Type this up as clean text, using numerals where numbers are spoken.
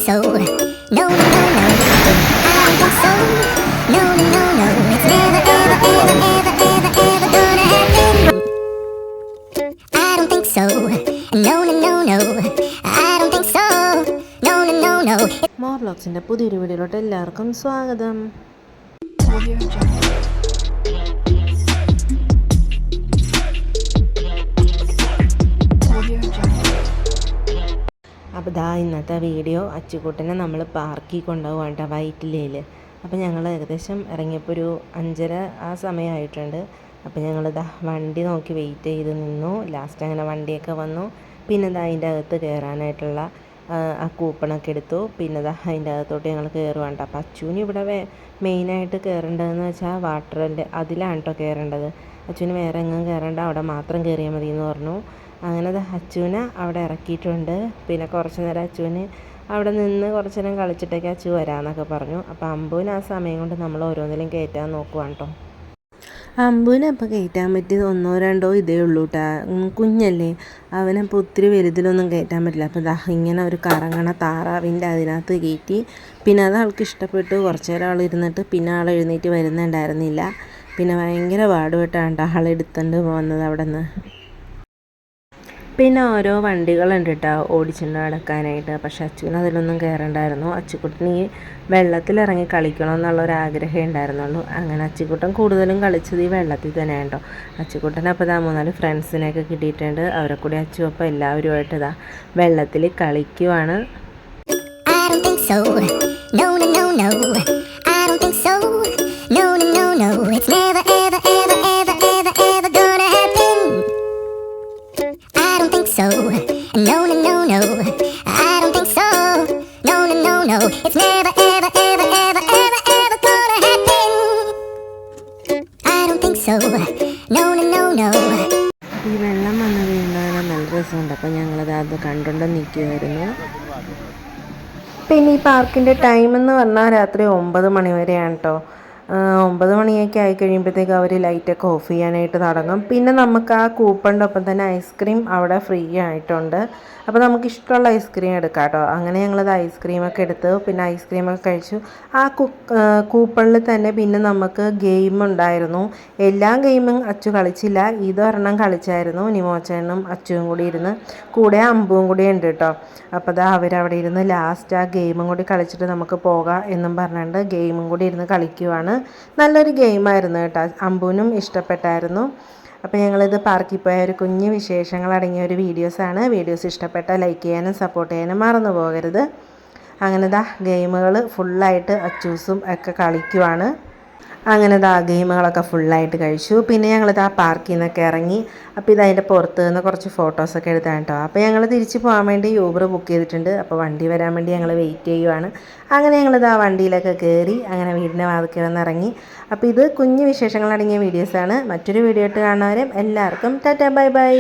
so. No, no, no, no. I don't think so. No, no, no, no. It's never, ever, ever, ever, ever, ever gonna happen. I don't think so. No, no, no, no. I don't think so. No, no, no, no. മോർലോക്സിൻ്റെ പുതിയൊരു വീഡിയോയിലോട്ട് എല്ലാവർക്കും സ്വാഗതം. അപ്പോൾ ഇന്നത്തെ video അച്ചുകുട്ടനെ നമ്മൾ പാർക്കിൽ കൊണ്ടുപോകാം കേട്ടോ, വൈറ്റിലയിൽ. അപ്പോൾ ഞങ്ങൾ ഏകദേശം ഇറങ്ങിയപ്പോൾ ഒരു 5:30 ആ സമയമായിട്ടുണ്ട്. അപ്പോൾ ഞങ്ങൾ വണ്ടി നോക്കി വെയിറ്റ് ചെയ്ത് നിന്നു. ലാസ്റ്റ് അങ്ങനെ വണ്ടിയൊക്കെ വന്നു. പിന്നെ അതിൻ്റെ അകത്ത് കയറാനായിട്ടുള്ള ആ കൂപ്പണൊക്കെ എടുത്തു. പിന്നെ അതിൻ്റെ അകത്തോട്ട് ഞങ്ങൾ കയറുവാണ്. അപ്പോൾ അച്ചുവിന് ഇവിടെ മെയിനായിട്ട് കയറേണ്ടതെന്ന് വെച്ചാൽ വാട്ടറിൻ്റെ അതിലാണ് കേട്ടോ കയറേണ്ടത്. അച്ചുവിന് വേറെ എങ്ങും കയറേണ്ട, അവിടെ മാത്രം കയറിയാൽ മതി എന്ന് പറഞ്ഞു. അങ്ങനെ അച്ചുവിനെ അവിടെ ഇറക്കിയിട്ടുണ്ട്. പിന്നെ കുറച്ച് നേരം അച്ചുവിന് അവിടെ നിന്ന് കുറച്ച് നേരം കളിച്ചിട്ടൊക്കെ അച്ചു വരാമെന്നൊക്കെ പറഞ്ഞു. അപ്പോൾ അമ്പുവിന് ആ സമയം കൊണ്ട് നമ്മൾ ഓരോന്നിലും കയറ്റാൻ നോക്കുവാണ് കേട്ടോ. അമ്പുവിനെ അപ്പോൾ കയറ്റാൻ പറ്റിയത് 1-2 ഇതേ ഉള്ളൂ കേട്ടോ. കുഞ്ഞല്ലേ, അവനപ്പോൾ ഒത്തിരി വലുതിലൊന്നും കയറ്റാൻ പറ്റില്ല. അപ്പോൾ ഇങ്ങനെ ഒരു കറങ്ങണ താറാവിൻ്റെ അതിനകത്ത് കയറ്റി. പിന്നെ അത് ആൾക്ക് ഇഷ്ടപ്പെട്ടു. കുറച്ച് നേരം ആൾ ഇരുന്നിട്ട് പിന്നെ ആൾ എഴുന്നേറ്റ് വരുന്നുണ്ടായിരുന്നില്ല. പിന്നെ ഭയങ്കര പാടുപെട്ടാണ് ആളെടുത്തുകൊണ്ട് പോകുന്നത് അവിടെ നിന്ന്. പിന്നെ ഓരോ വണ്ടികളുണ്ട് കേട്ടോ ഓടിച്ചുകൊണ്ട് നടക്കാനായിട്ട്. പക്ഷെ അച്ചുവിന് അതിലൊന്നും കയറണ്ടായിരുന്നു. അച്ചുക്കുട്ടന് ഈ വെള്ളത്തിലിറങ്ങി കളിക്കണം എന്നുള്ളൊരാഗ്രഹമേ ഉണ്ടായിരുന്നുള്ളൂ. അങ്ങനെ അച്ചുക്കുട്ടൻ കൂടുതലും കളിച്ചത് ഈ വെള്ളത്തിൽ തന്നെയാണ് കേട്ടോ. അച്ചുക്കുട്ടൻ അപ്പോൾ 3-4 ഫ്രണ്ട്സിനെയൊക്കെ കിട്ടിയിട്ടുണ്ട്. അവരെ കൂടി അച്ചു അപ്പോൾ എല്ലാവരുമായിട്ട് വെള്ളത്തിൽ കളിക്കുവാണ്. So no, no, no, no. I don't think so. No, no, no, no. It's never, ever, ever, ever, ever, ever gonna happen. I don't think so. No, no, no, no. ഈ വെള്ളം വന്ന് വീണാൽ നല്ല രസമുണ്ട്. അപ്പോൾ ഞങ്ങളത് കണ്ടുകൊണ്ട് നിൽക്കുമായിരുന്നു. പിന്നെ ഈ പാർക്കിൻ്റെ ടൈം എന്ന് പറഞ്ഞാൽ രാത്രി 9 മണി വരെയാണ് കേട്ടോ. 9 മണിയൊക്കെ ആയി കഴിയുമ്പോഴത്തേക്ക് അവർ ലൈറ്റൊക്കെ ഓഫ് ചെയ്യാനായിട്ട് തുടങ്ങും. പിന്നെ നമുക്ക് ആ കൂപ്പണിൻ്റെ ഒപ്പം തന്നെ ഐസ്ക്രീം അവിടെ ഫ്രീ ആയിട്ടുണ്ട്. അപ്പോൾ നമുക്ക് ഇഷ്ടമുള്ള ഐസ്ക്രീം എടുക്കാം കേട്ടോ. അങ്ങനെ ഞങ്ങളത് ഐസ്ക്രീമൊക്കെ എടുത്ത് പിന്നെ ഐസ്ക്രീമൊക്കെ കഴിച്ചു. ആ കൂപ്പണിൽ തന്നെ പിന്നെ നമുക്ക് ഗെയിം ഉണ്ടായിരുന്നു. എല്ലാ ഗെയിമും അച്ചു കളിച്ചില്ല, ഇതൊരെണ്ണം കളിച്ചായിരുന്നു. നിമോച്ചനും അച്ചുവും കൂടി ഇരുന്ന്, കൂടെ അമ്പുവും കൂടി ഉണ്ട് കേട്ടോ. അപ്പോൾ അവരവിടെ ഇരുന്ന് ലാസ്റ്റ് ആ ഗെയിമും കൂടി കളിച്ചിട്ട് നമുക്ക് പോകാം എന്നും പറഞ്ഞുകൊണ്ട് ഗെയിമും കൂടി ഇരുന്ന് കളിക്കുവാണ്. നല്ലൊരു ഗെയിമായിരുന്നു കേട്ടോ, അമ്പുവിനും ഇഷ്ടപ്പെട്ടായിരുന്നു. അപ്പോൾ ഞങ്ങളിത് പാർക്കിൽ പോയ ഒരു കുഞ്ഞ് വിശേഷങ്ങളടങ്ങിയ ഒരു വീഡിയോസാണ്. വീഡിയോസ് ഇഷ്ടപ്പെട്ടാൽ ലൈക്ക് ചെയ്യാനും സപ്പോർട്ട് ചെയ്യാനും മറന്നു പോകരുത്. അങ്ങനെ ഗെയിമുകൾ ഫുള്ളായിട്ട് അച്ചൂസും ഒക്കെ കളിക്കുവാണ്. അങ്ങനെ ഗെയിമുകളൊക്കെ ഫുള്ളായിട്ട് കഴിച്ചു. പിന്നെ ഞങ്ങളിത് ആ പാർക്കിൽ നിന്നൊക്കെ ഇറങ്ങി. അപ്പോൾ അതിൻ്റെ പുറത്ത് നിന്ന് കുറച്ച് ഫോട്ടോസൊക്കെ എടുത്താണ് കേട്ടോ. അപ്പോൾ ഞങ്ങൾ തിരിച്ച് പോകാൻ വേണ്ടി യൂബർ ബുക്ക് ചെയ്തിട്ടുണ്ട്. അപ്പോൾ വണ്ടി വരാൻ വേണ്ടി ഞങ്ങൾ വെയിറ്റ് ചെയ്യുവാണ്. അങ്ങനെ ഞങ്ങളിത് ആ വണ്ടിയിലൊക്കെ കയറി അങ്ങനെ വീടിൻ്റെ വാതിൽക്കൽ വന്ന് ഇറങ്ങി. അപ്പോൾ ഇത് കുഞ്ഞു വിശേഷങ്ങളടങ്ങിയ വീഡിയോസാണ്. മറ്റൊരു വീഡിയോ ആയിട്ട് കാണുന്നവരും എല്ലാവർക്കും ടാറ്റാ ബൈ ബൈ.